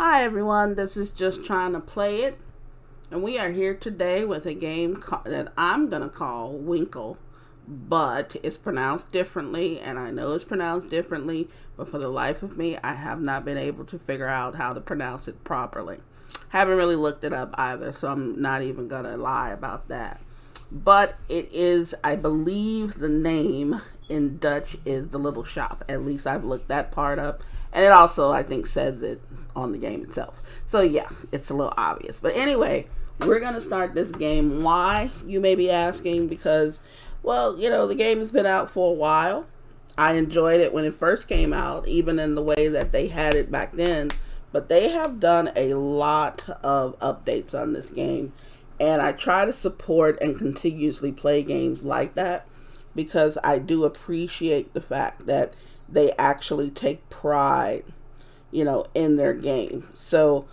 Hi everyone, this is Just Trying to Play It, and we are here today with a game that I'm going to call Winkle, but it's pronounced differently, and I know it's pronounced differently, but for the life of me, I have not been able to figure out how to pronounce it properly. Haven't really looked it up either, so I'm not even going to lie about that. But it is, I believe the name in Dutch is The Little Shop. At least I've looked that part up. And it also, I think, says it on the game itself. So yeah, it's a little obvious. But anyway, we're going to start this game. Why, you may be asking? Because, well, the game has been out for a while. I enjoyed it when it first came out, even in the way that they had it back then. But they have done a lot of updates on this game. And I try to support and continuously play games like that because I do appreciate the fact that they actually take pride, in their game. So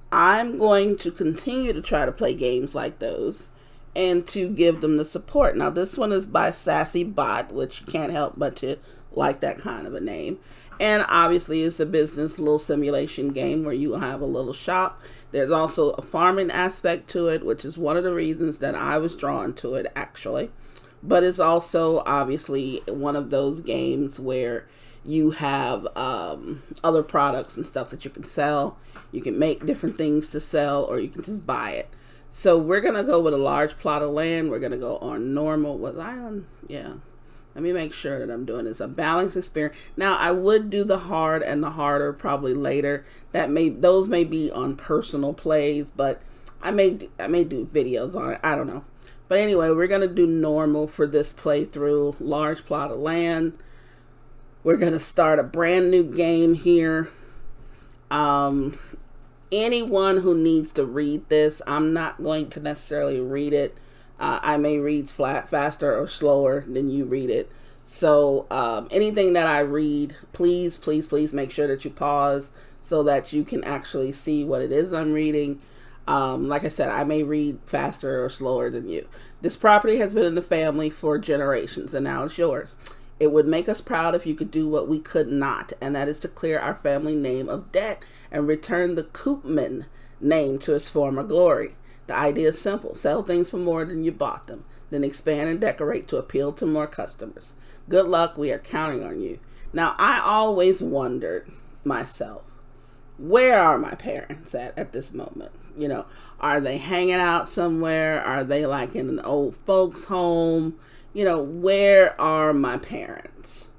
I'm going to continue to try to play games like those and to give them the support. Now, this one is by Sassybot, which you can't help but to like that kind of a name. And obviously, it's a business little simulation game where you have a little shop. There's also a farming aspect to it, which is one of the reasons that I was drawn to it, actually. But it's also obviously one of those games where you have other products and stuff that you can sell. You can make different things to sell, or you can just buy it. So we're going to go with a large plot of land. We're going to go on normal. Was I on? Yeah. Let me make sure that I'm doing this. A balanced experience. Now, I would do the hard and the harder probably later. Those may be on personal plays, but I may do videos on it. I don't know. But anyway, we're going to do normal for this playthrough. Large plot of land. We're going to start a brand new game here. Anyone who needs to read this, I'm not going to necessarily read it. I may read faster or slower than you read it. So anything that I read, please make sure that you pause so that you can actually see what it is I'm reading. Like I said, I may read faster or slower than you. This property has been in the family for generations, and now it's yours. It would make us proud if you could do what we could not, and that is to clear our family name of debt and return the Koopman name to its former glory. The idea is simple. Sell things for more than you bought them. Then expand and decorate to appeal to more customers. Good luck. We are counting on you. Now, I always wondered myself, where are my parents at this moment? Are they hanging out somewhere? Are they like in an old folks home? Where are my parents?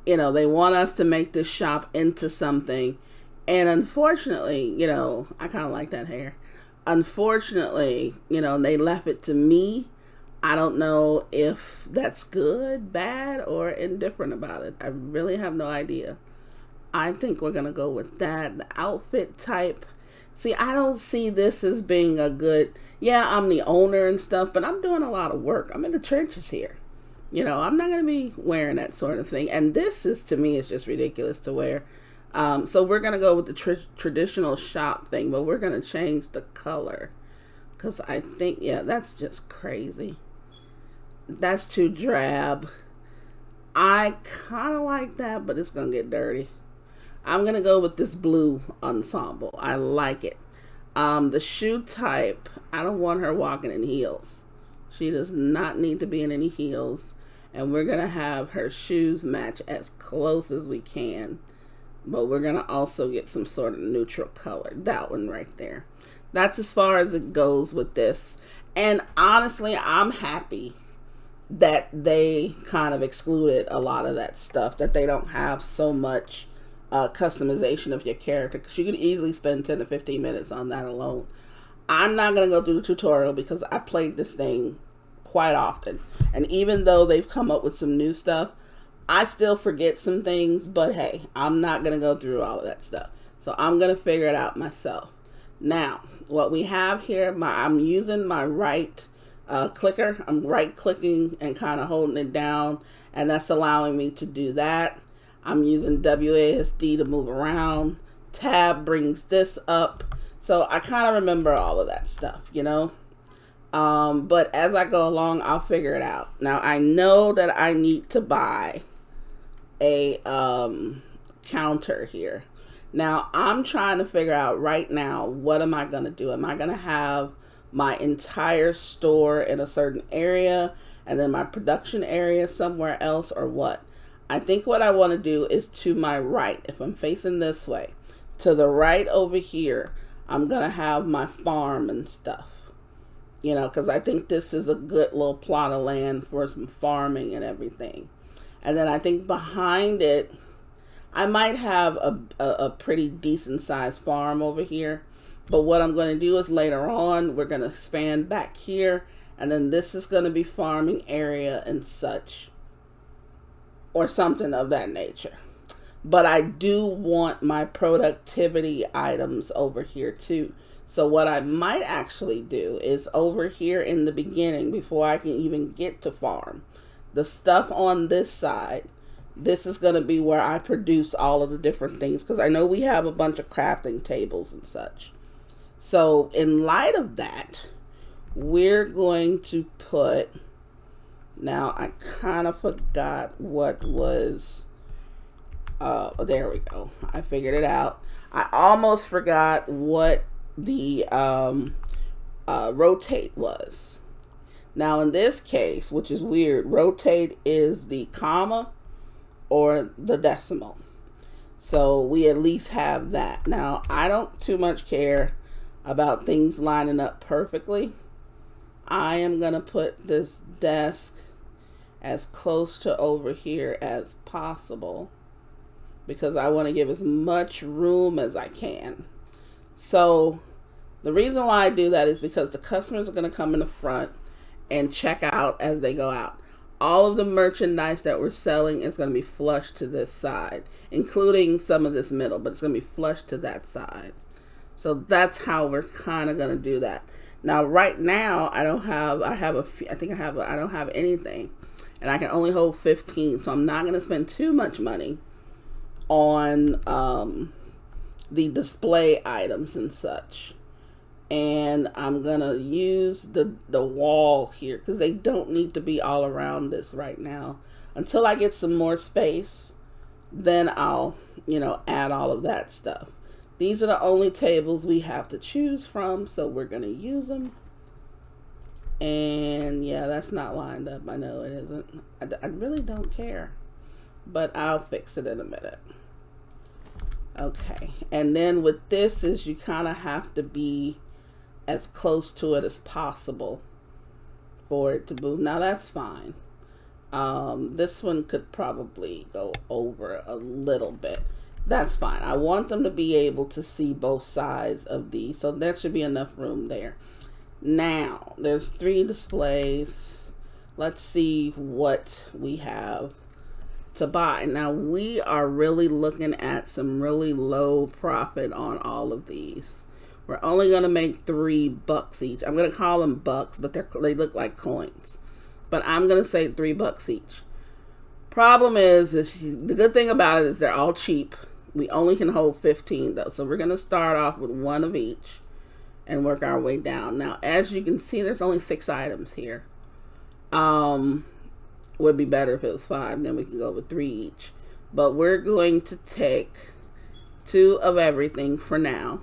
They want us to make this shop into something. And unfortunately, I kind of like that hair. Unfortunately, they left it to me. I don't know if that's good, bad, or indifferent about it. I really have no idea. I think we're going to go with that. The outfit type. See, I don't see this as being a good, I'm the owner and stuff, but I'm doing a lot of work. I'm in the trenches here. I'm not going to be wearing that sort of thing. And this is, to me, is just ridiculous to wear. So we're going to go with the traditional shop thing, but we're going to change the color because I think, that's just crazy. That's too drab. I kind of like that, but it's going to get dirty. I'm going to go with this blue ensemble. I like it. The shoe type, I don't want her walking in heels. She does not need to be in any heels. And we're going to have her shoes match as close as we can. But we're going to also get some sort of neutral color. That one right there. That's as far as it goes with this. And honestly, I'm happy that they kind of excluded a lot of that stuff. That they don't have so much customization of your character. Because you could easily spend 10 to 15 minutes on that alone. I'm not going to go through the tutorial because I played this thing quite often. And even though they've come up with some new stuff, I still forget some things, but hey, I'm not going to go through all of that stuff. So I'm going to figure it out myself. Now, what we have here, I'm using my right clicker. I'm right clicking and kind of holding it down, and that's allowing me to do that. I'm using WASD to move around. Tab brings this up. So I kind of remember all of that stuff, But as I go along, I'll figure it out. Now, I know that I need to buy a counter here. Now I'm trying to figure out right now, what am I going to do? Am I going to have my entire store in a certain area and then my production area somewhere else, or what? I think what I want to do is to my right. If I'm facing this way, to the right over here, I'm going to have my farm and stuff. You know, because I think this is a good little plot of land for some farming and everything. And then I think behind it, I might have a pretty decent sized farm over here. But what I'm going to do is later on, we're going to expand back here. And then this is going to be farming area and such. Or something of that nature. But I do want my productivity items over here too. So what I might actually do is over here in the beginning, before I can even get to farm, the stuff on this side, this is going to be where I produce all of the different things, because I know we have a bunch of crafting tables and such. So in light of that, we're going to put, now I kind of forgot what was, there we go. I figured it out. I almost forgot what the rotate was. Now in this case, which is weird, rotate is the comma or the decimal. So we at least have that. Now I don't too much care about things lining up perfectly. I am going to put this desk as close to over here as possible because I want to give as much room as I can. So the reason why I do that is because the customers are going to come in the front and check out as they go out. All of the merchandise that we're selling is going to be flush to this side, including some of this middle, but it's going to be flush to that side. So that's how we're kind of going to do that. Now, right now, I don't have anything, and I can only hold 15, so I'm not going to spend too much money on the display items and such. And I'm going to use the wall here because they don't need to be all around this right now. Until I get some more space, then I'll, add all of that stuff. These are the only tables we have to choose from, so we're going to use them. And yeah, that's not lined up. I know it isn't. I really don't care, but I'll fix it in a minute. Okay, and then with this is you kind of have to be as close to it as possible for it to move. Now that's fine. This one could probably go over a little bit. That's fine. I want them to be able to see both sides of these, so there should be enough room there. Now, there's 3 displays. Let's see what we have to buy. Now, we are really looking at some really low profit on all of these. We're only going to make $3 each. I'm going to call them bucks, but they look like coins. But I'm going to say $3 each. Problem is the good thing about it is they're all cheap. We only can hold 15 though. So we're going to start off with 1 of each and work our way down. Now, as you can see, there's only 6 items here. Would be better if it was 5, then we can go with 3 each. But we're going to take 2 of everything for now.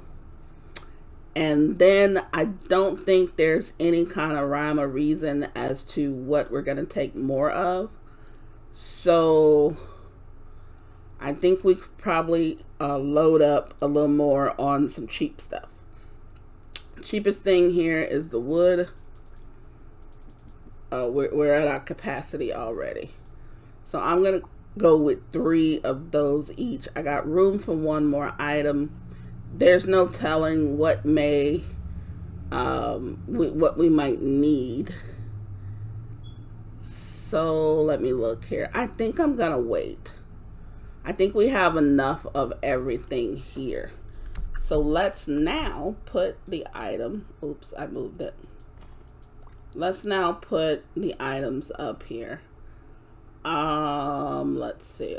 And then I don't think there's any kind of rhyme or reason as to what we're going to take more of. So I think we could probably load up a little more on some cheap stuff. Cheapest thing here is the wood. We're at our capacity already. So I'm going to go with 3 of those each. I got room for 1 more item. There's no telling what we might need. So let me look here. I think I'm going to wait. I think we have enough of everything here. So let's now put the item. Oops, I moved it. Let's now put the items up here. Let's see.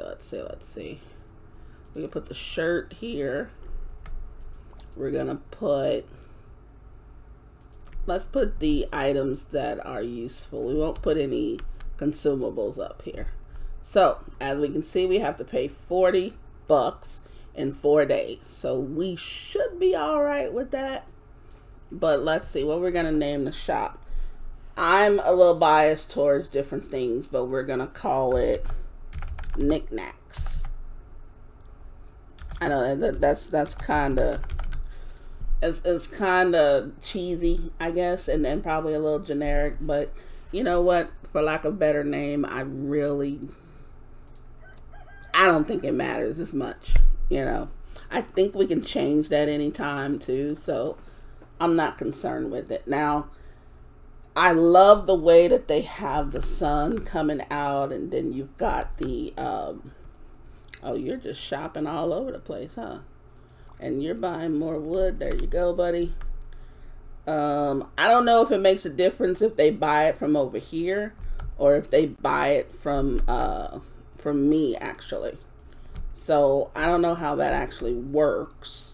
We can put the shirt here. We're gonna let's put the items that are useful. We won't put any consumables up here. So as we can see, we have to pay $40. in 4 days. So we should be all right with that. But let's see what we're going to name the shop. I'm a little biased towards different things, but we're going to call it Knickknacks. I know that's kind of, it's kind of cheesy, I guess, and then probably a little generic, but you know what? For lack of a better name, I don't think it matters as much, you know. I think we can change that anytime too, so I'm not concerned with it. Now, I love the way that they have the sun coming out, and then you've got the, oh, you're just shopping all over the place, huh? And you're buying more wood. There you go, buddy. I don't know if it makes a difference if they buy it from over here or if they buy it from me, actually. So I don't know how that actually works.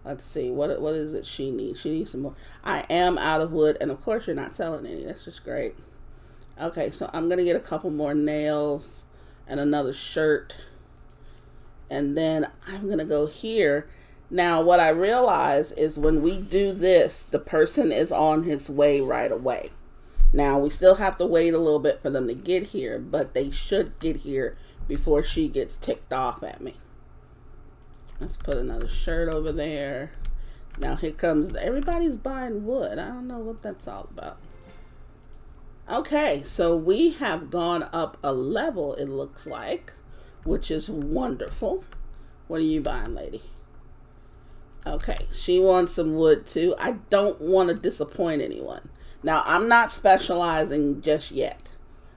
Let's see, what is it she needs? She needs some more. I am out of wood, and of course you're not selling any. That's just great. Okay, so I'm going to get a couple more nails and another shirt. And then I'm going to go here. Now, what I realize is when we do this, the person is on his way right away. Now, we still have to wait a little bit for them to get here, but they should get here before she gets ticked off at me. Let's put another shirt over there. Now here comes, everybody's buying wood. I don't know what that's all about. Okay, so we have gone up a level, it looks like, which is wonderful. What are you buying, lady? Okay, she wants some wood too. I don't want to disappoint anyone. Now, I'm not specializing just yet.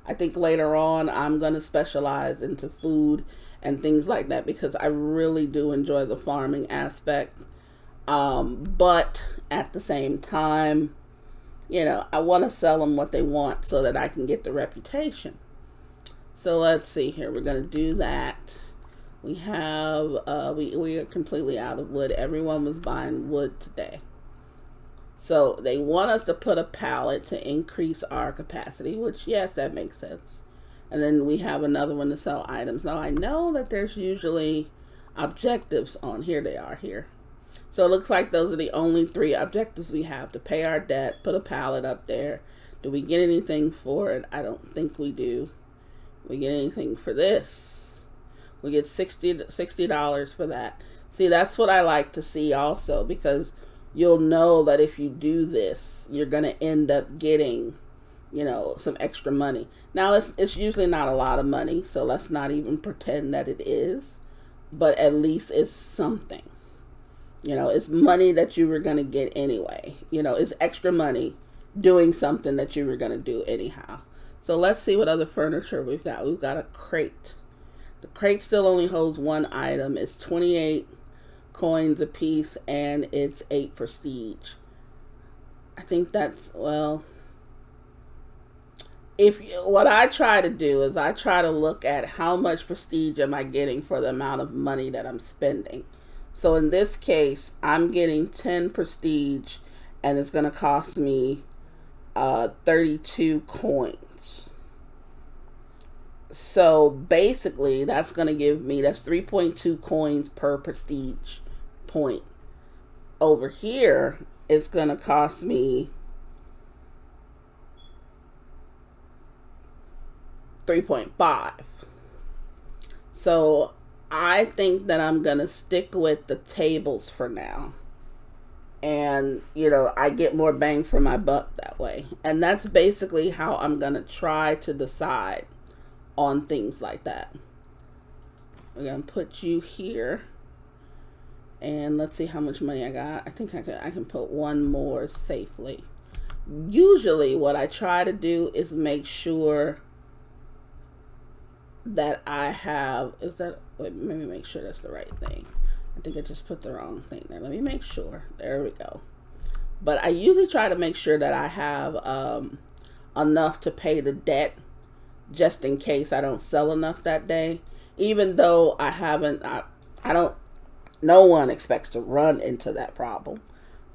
I think later on I'm going to specialize into food and things like that because I really do enjoy the farming aspect. But at the same time, you know, I want to sell them what they want so that I can get the reputation. So let's see here. We're going to do that. We have, we are completely out of wood. Everyone was buying wood today. So they want us to put a pallet to increase our capacity, which, yes, that makes sense. And then we have another one to sell items. Now, I know that there's usually objectives on here. They are here. So it looks like those are the only 3 objectives we have: to pay our debt, put a pallet up there. Do we get anything for it? I don't think we do. We get anything for this? We get $60 for that. See, that's what I like to see also, because you'll know that if you do this, you're going to end up getting, you know, some extra money. Now, it's usually not a lot of money, so let's not even pretend that it is, but at least it's something. You know, it's money that you were going to get anyway. You know, it's extra money doing something that you were going to do anyhow. So let's see what other furniture we've got. We've got a crate. The crate still only holds 1 item. It's 28 coins a piece, and it's 8 prestige. I think that's, well, what I try to do is I try to look at how much prestige am I getting for the amount of money that I'm spending. So in this case, I'm getting 10 prestige, and it's going to cost me 32 coins. So basically, that's going to give me, that's 3.2 coins per prestige point. Over here, it's going to cost me 3.5. So I think that I'm going to stick with the tables for now. And, you know, I get more bang for my buck that way. And that's basically how I'm going to try to decide on things like that. We're going to put you here. And let's see how much money I got. I think I can put 1 more safely. Usually what I try to do is make sure that I have, wait, let me make sure that's the right thing. I think I just put the wrong thing there. Let me make sure. There we go. But I usually try to make sure that I have enough to pay the debt, just in case I don't sell enough that day. Even though I haven't, I don't, no one expects to run into that problem.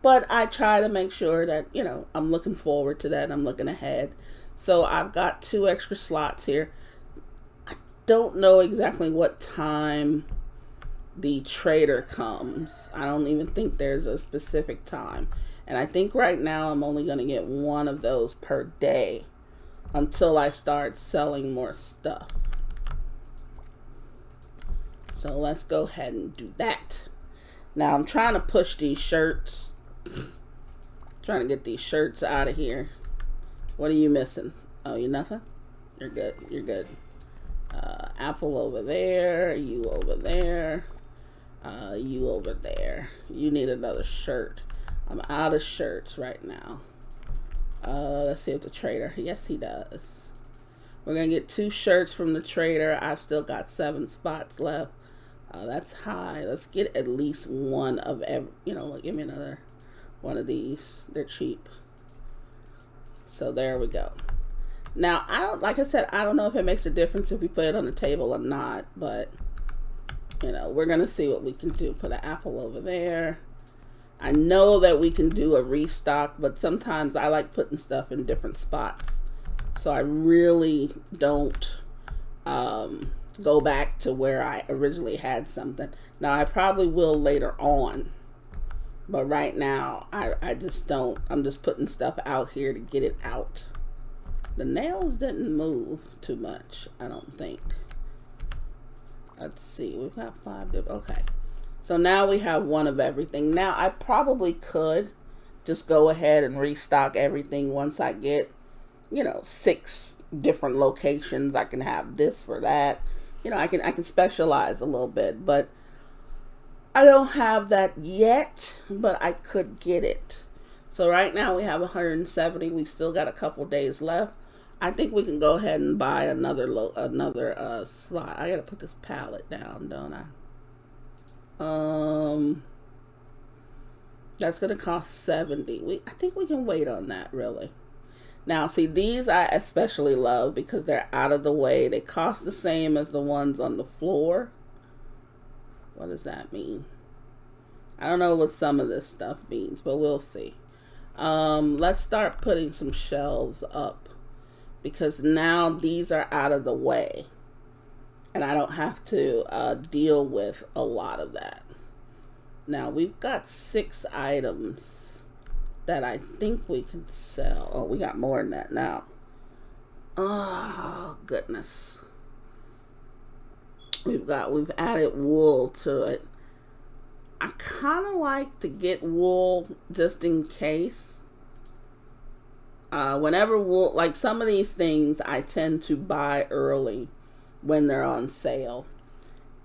But I try to make sure that, you know, I'm looking forward to that. I'm looking ahead. So I've got 2 extra slots here. I don't know exactly what time the trader comes. I don't even think there's a specific time. And I think right now I'm only going to get one of those per day until I start selling more stuff. So let's go ahead and do that. Now I'm trying to push these shirts. Trying to get these shirts out of here. What are you missing? Oh, you nothing? You're good. You're good. Apple over there. You over there. You over there. You need another shirt. I'm out of shirts right now. Let's see if the trader. Yes, he does. We're going to get 2 shirts from the trader. I've still got 7 spots left. That's high. Let's get at least one of every, you know, give me another one of these. They're cheap. So there we go. Now, like I said, I don't know if it makes a difference if we put it on the table or not, but, you know, we're going to see what we can do. Put an apple over there. I know that we can do a restock, but sometimes I like putting stuff in different spots. So I really don't go back to where I originally had something. Now, I probably will later on. But right now, I just don't. I'm just putting stuff out here to get it out. The nails didn't move too much, I don't think. Let's see. We've got 5 different. Okay. So now we have one of everything. Now, I probably could just go ahead and restock everything once I get, you know, 6 different locations. I can have this for that. You know, I can specialize a little bit, but I don't have that yet, but I could get it. So right now we have 170. We still got a couple days left. I think we can go ahead and buy another slot. I gotta put this pallet down, don't I? That's gonna cost 70. I think we can wait on that, really. Now, see, these I especially love because they're out of the way. They cost the same as the ones on the floor. What does that mean? I don't know what some of this stuff means, but we'll see. Let's start putting some shelves up because now these are out of the way and I don't have to deal with a lot of that. Now we've got 6 items that I think we can sell. Oh, we got more than that now. Oh, goodness. We've added wool to it. I kind of like to get wool just in case. Whenever wool, like some of these things, I tend to buy early when they're on sale.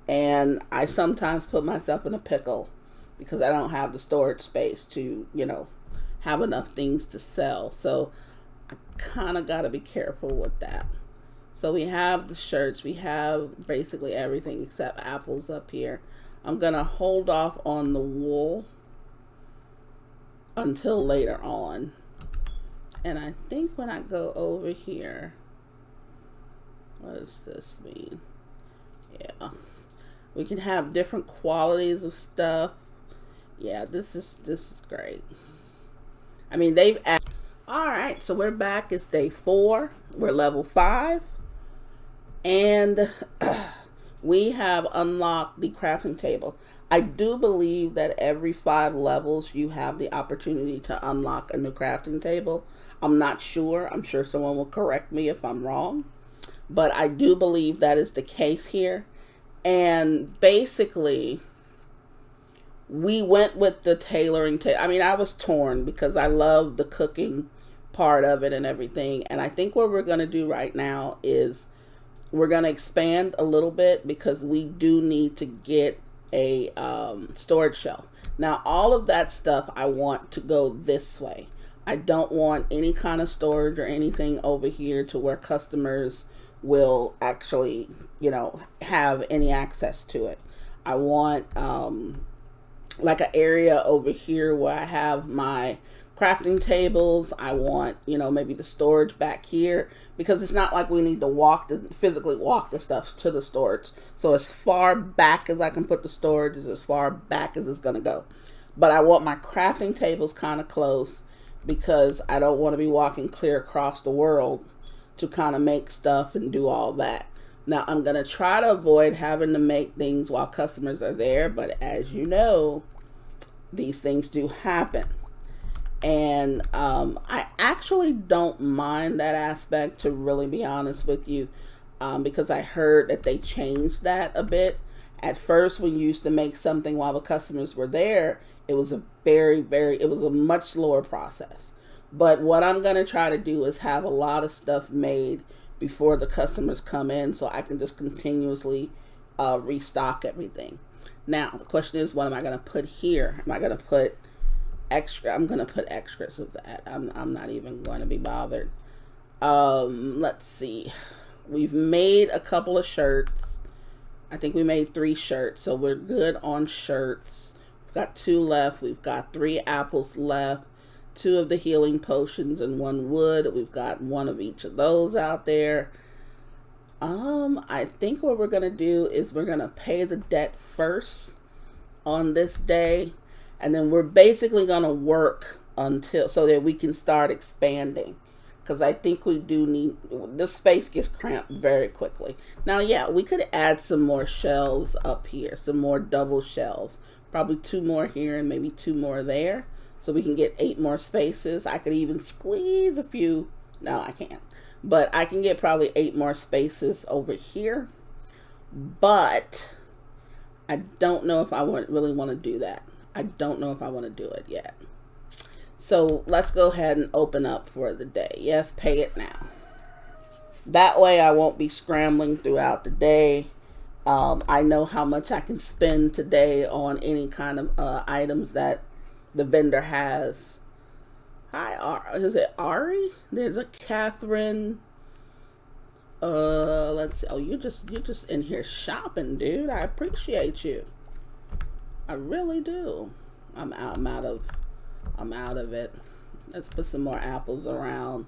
And I sometimes put myself in a pickle because I don't have the storage space to, you know, have enough things to sell. So I kind of got to be careful with that. So we have the shirts. We have basically everything except apples up here. I'm going to hold off on the wool until later on. And I think when I go over here, what does this mean? Yeah. We can have different qualities of stuff. Yeah, this is great. I mean, they've added. All right, so we're back. It's day 4. We're level 5. And we have unlocked the crafting table. I do believe that every 5 levels you have the opportunity to unlock a new crafting table. I'm not sure. I'm sure someone will correct me if I'm wrong. But I do believe that is the case here. And basically, we went with the tailoring table. I mean, I was torn because I love the cooking part of it and everything. And I think what we're going to do right now is we're going to expand a little bit because we do need to get a storage shelf. Now, all of that stuff I want to go this way. I don't want any kind of storage or anything over here to where customers will actually, you know, have any access to it. I want like an area over here where I have my crafting tables. I want, you know, maybe the storage back here because it's not like we need to physically walk the stuff to the storage. So as far back as I can put the storage is as far back as it's going to go. But I want my crafting tables kind of close because I don't want to be walking clear across the world to kind of make stuff and do all that. Now, I'm going to try to avoid having to make things while customers are there, but as you know, these things do happen. And I actually don't mind that aspect, to really be honest with you, because I heard that they changed that a bit. At first, when you used to make something while the customers were there, it was a it was a much slower process. But what I'm going to try to do is have a lot of stuff made before the customers come in, so I can just continuously restock everything. Now, the question is, what am I going to put here? Am I going to put extra? I'm going to put extras of that. I'm not even going to be bothered. Let's see. We've made a couple of shirts. I think we made 3 shirts, so we're good on shirts. We've got 2 left. We've got 3 apples left, 2 of the healing potions, and 1 wood. We've got 1 of each of those out there. I think what we're going to do is we're going to pay the debt first on this day, and then we're basically going to work until, so that we can start expanding. Because I think we do need, the space gets cramped very quickly. Now, yeah, we could add some more shelves up here, some more double shelves. Probably 2 more here and maybe 2 more there. So we can get 8 more spaces. I could even squeeze a few. No, I can't. But I can get probably 8 more spaces over here. But I don't know if I really want to do that. I don't know if I want to do it yet. So let's go ahead and open up for the day. Yes, pay it now. That way I won't be scrambling throughout the day. I know how much I can spend today on any kind of items that the vendor has. Hi, is it Ari? There's a Catherine. Let's see. Oh, you're just in here shopping, dude. I appreciate you. I really do. I'm out of it. Let's put some more apples around,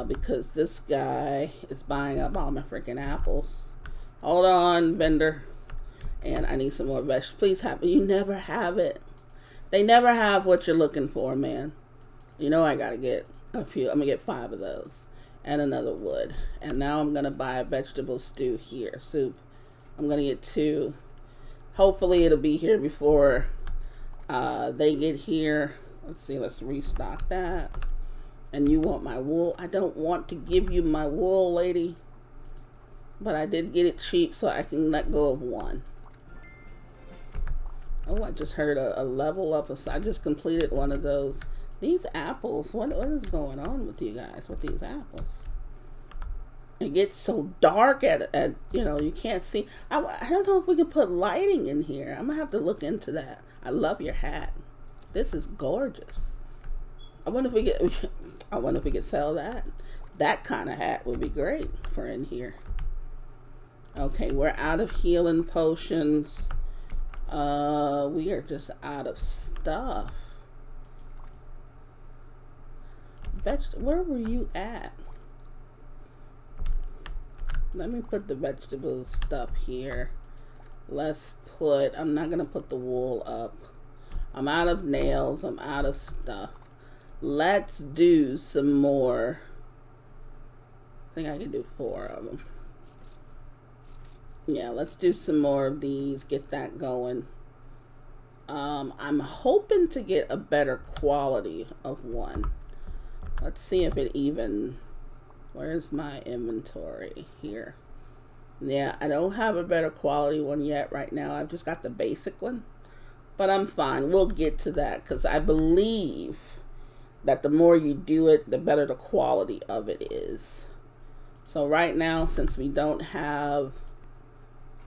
because this guy is buying up all my freaking apples. Hold on, vendor. And I need some more vegetables. Please have it. You never have it. They never have what you're looking for, man. You know I gotta get a few. I'm gonna get 5 of those and another wood. And now I'm gonna buy a vegetable stew here. Soup. I'm gonna get 2. Hopefully it'll be here before they get here. Let's see, let's restock that. And you want my wool? I don't want to give you my wool, lady. But I did get it cheap, so I can let go of 1. Oh, I just heard a level up. I just completed one of those. These apples, what is going on with you guys with these apples? It gets so dark at you can't see. I don't know if we can put lighting in here. I'm gonna have to look into that. I love your hat. This is gorgeous. I wonder if we could sell that. That kind of hat would be great for in here. Okay, we're out of healing potions. We are just out of stuff. Where were you at? Let me put the vegetable stuff here. Let's put, I'm not gonna put the wool up. I'm out of nails. I'm out of stuff. Let's do some more. I think I can do 4 of them. Yeah, let's do some more of these. Get that going. I'm hoping to get a better quality of one. Let's see if it even... Where's my inventory? Here. Yeah, I don't have a better quality one yet right now. I've just got the basic one. But I'm fine. We'll get to that because I believe that the more you do it, the better the quality of it is. So right now, since we don't have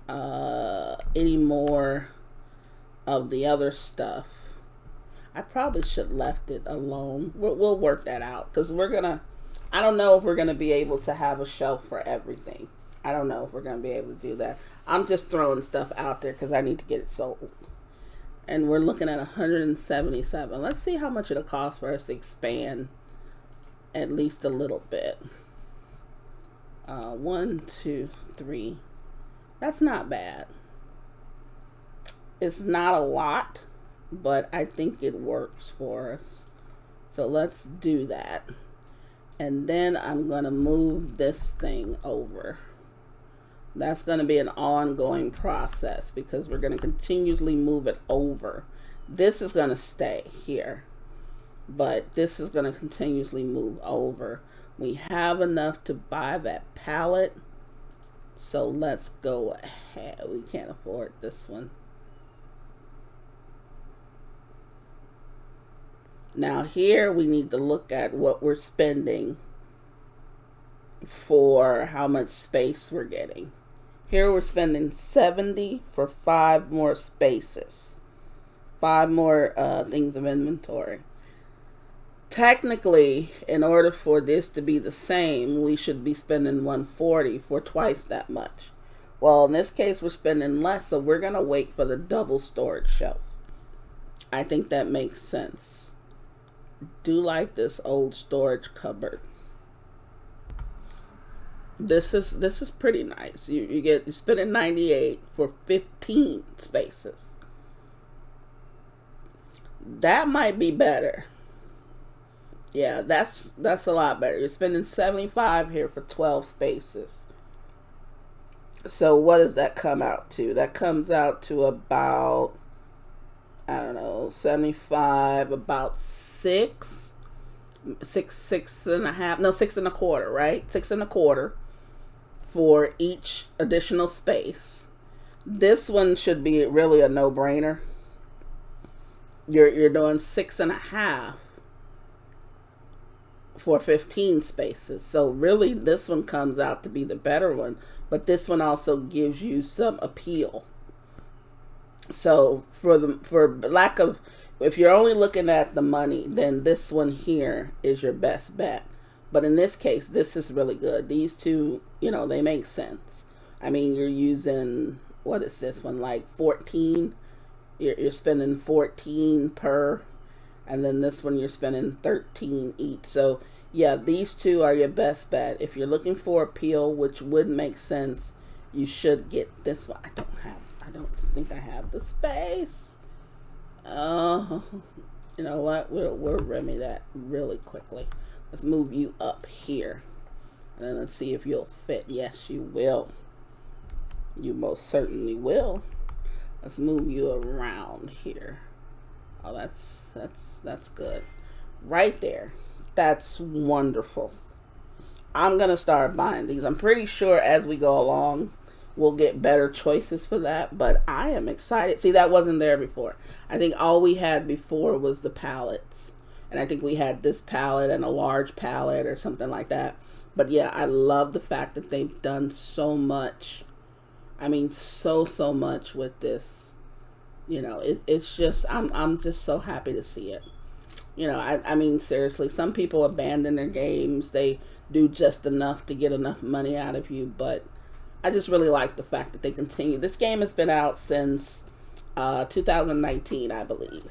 any more of the other stuff, I probably should left it alone. We'll work that out because I don't know if we're gonna be able to have a shelf for everything. I don't know if we're gonna be able to do that. I'm just throwing stuff out there because I need to get it sold. And we're looking at 177. Let's see how much it'll cost for us to expand at least a little bit. 1, 2, 3. That's not bad. It's not a lot, but I think it works for us. So let's do that. And then I'm going to move this thing over. That's going to be an ongoing process because we're going to continuously move it over. This is going to stay here, but this is going to continuously move over. We have enough to buy that pallet, so let's go ahead. We can't afford this one. Now here we need to look at what we're spending for how much space we're getting. Here we're spending 70 for 5 more spaces. 5 more things of inventory. Technically, in order for this to be the same, we should be spending 140 for twice that much. Well, in this case, we're spending less, so we're going to wait for the double storage shelf. I think that makes sense. Do like this old storage cupboard. This is pretty nice. You're spending 98 for 15 spaces. That might be better. Yeah, that's a lot better. You're spending 75 here for 12 spaces. So what does that come out to? That comes out to about, I don't know, 75, about 6 and a half, no, 6 and a quarter, right? 6 and a quarter for each additional space. This one should be really a no-brainer. You're doing 6 and a half for 15 spaces. So really this one comes out to be the better one, but this one also gives you some appeal. So for lack of, if you're only looking at the money, then this one here is your best bet. But in this case, this is really good. These two, they make sense. I mean, you're using, what is this one, like 14? You're spending 14 per, and then this one you're spending 13 each. So yeah, these two are your best bet. If you're looking for appeal, which would make sense, you should get this one. I don't think I have the space. Oh, you know what? We'll remedy that really quickly. Let's move you up here. And then let's see if you'll fit. Yes, you will. You most certainly will. Let's move you around here. Oh, that's good. Right there. That's wonderful. I'm going to start buying these. I'm pretty sure as we go along, we'll get better choices for that. But I am excited. See, that wasn't there before. I think all we had before was the pallets. And I think we had this pallet and a large pallet or something like that. But yeah, I love the fact that they've done so much. I mean, so much with this. It's just, I'm just so happy to see it. I mean, seriously, some people abandon their games. They do just enough to get enough money out of you. But I just really like the fact that they continue. This game has been out since 2019, I believe.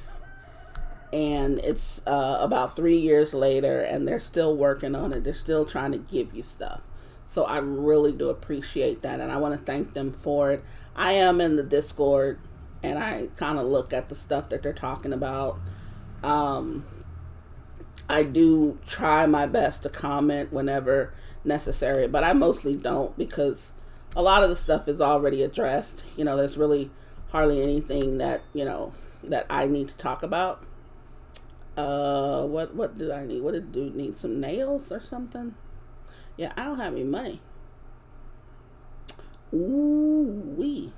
And it's about 3 years later, and they're still working on it. They're still trying to give you stuff. So I really do appreciate that, and I want to thank them for it. I am in the Discord, and I kind of look at the stuff that they're talking about. I do try my best to comment whenever necessary, but I mostly don't because a lot of the stuff is already addressed. There's really hardly anything that, that I need to talk about. What did I need? What did dude need? Some nails or something? Yeah, I don't have any money. Ooh-wee.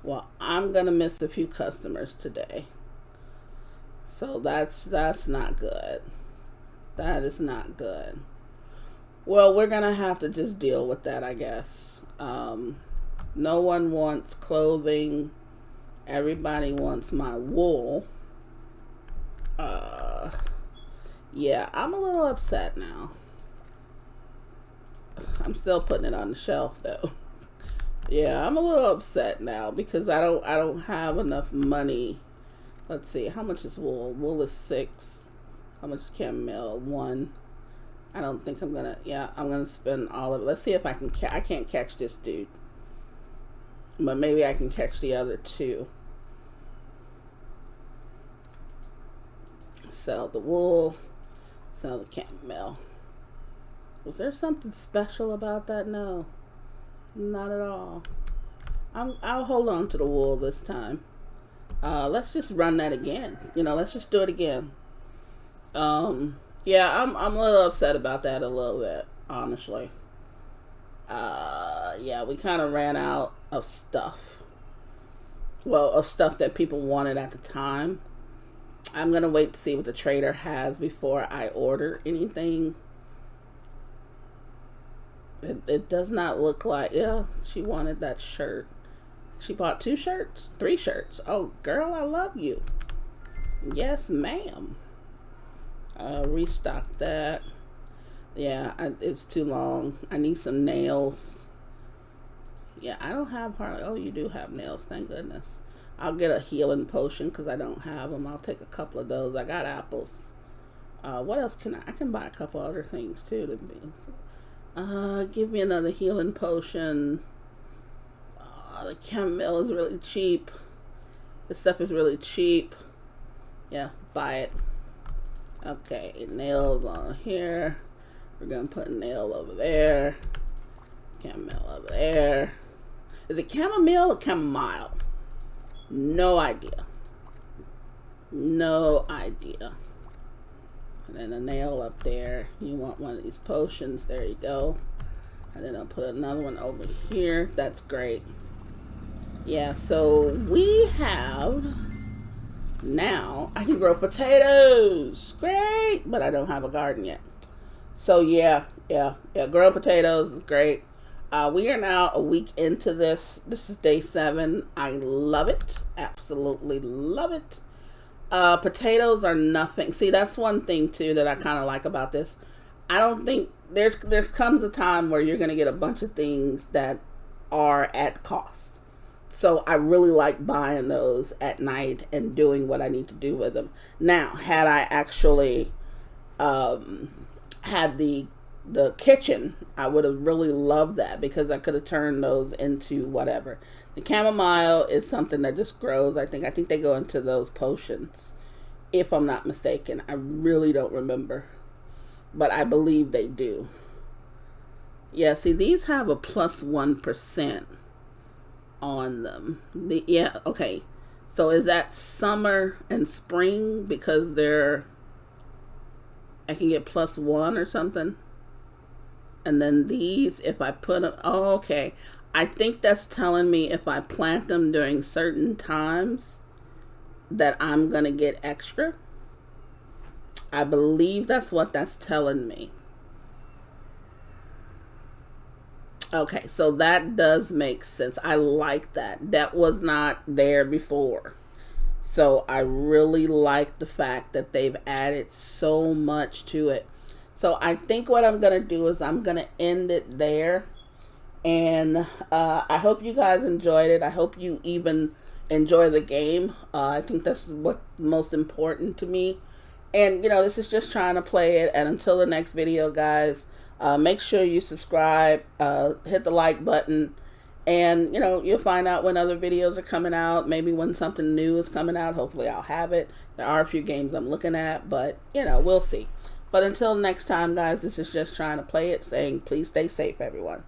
Well, I'm gonna miss a few customers today. So that's not good. That is not good. Well, we're gonna have to just deal with that, I guess. No one wants clothing. Everybody wants my wool. Yeah, I'm a little upset now. I'm still putting it on the shelf though. Yeah, I'm a little upset now because I don't have enough money. Let's see, how much is wool? Wool is 6. How much camel? 1. I don't think I'm gonna. Yeah, I'm gonna spend all of it. Let's see if I can. I can't catch this dude, but maybe I can catch the other 2. Sell the wool. Sell the camel. Was there something special about that? No. Not at all. I'll hold on to the wool this time. Let's just run that again. Let's just do it again. Yeah, I'm a little upset about that a little bit, honestly. Yeah, we kind of ran out of stuff. Well, of stuff that people wanted at the time. I'm gonna wait to see what the trader has before I order anything. It does not look like, yeah, she wanted that shirt. She bought 2 shirts, 3 shirts. Oh, girl, I love you. Yes, ma'am. Restock that. Yeah, it's too long. I need some nails. Yeah, I don't have hardly. Oh, you do have nails. Thank goodness. I'll get a healing potion because I don't have them. I'll take a couple of those. I got apples. What else can I can buy a couple other things too. Give me another healing potion. The chamomile is really cheap. This stuff is really cheap. Yeah, buy it. Okay, nails on here. We're gonna put a nail over there. Chamomile over there. Is it chamomile or chamomile? No idea. No idea. And then a nail up there. You want one of these potions. There you go. And then I'll put another one over here. That's great. Yeah, so we have... Now, I can grow potatoes. Great! But I don't have a garden yet. So, yeah. Growing potatoes is great. We are now a week into this. This is day 7. I love it. Absolutely love it. Potatoes are nothing. See, that's one thing, too, that I kind of like about this. I don't think... There comes a time where you're going to get a bunch of things that are at cost. So I really like buying those at night and doing what I need to do with them. Now, had I actually had the kitchen, I would have really loved that because I could have turned those into whatever. The chamomile is something that just grows. I think they go into those potions, if I'm not mistaken. I really don't remember, but I believe they do. Yeah, see, these have a plus 1% on them. Yeah, okay. So is that summer and spring because I can get plus 1 or something? And then these, if I put them, oh, okay. I think that's telling me if I plant them during certain times that I'm going to get extra. I believe that's what that's telling me. Okay, so that does make sense. I like that. That was not there before. So I really like the fact that they've added so much to it. So I think what I'm going to do is I'm going to end it there. And I hope you guys enjoyed it. I hope you even enjoy the game. I think that's what's most important to me. And, this is just trying to play it. And until the next video, guys, make sure you subscribe, hit the like button, and, you'll find out when other videos are coming out. Maybe when something new is coming out. Hopefully I'll have it. There are a few games I'm looking at, but, we'll see. But until next time, guys, this is just trying to play it, saying please stay safe, everyone.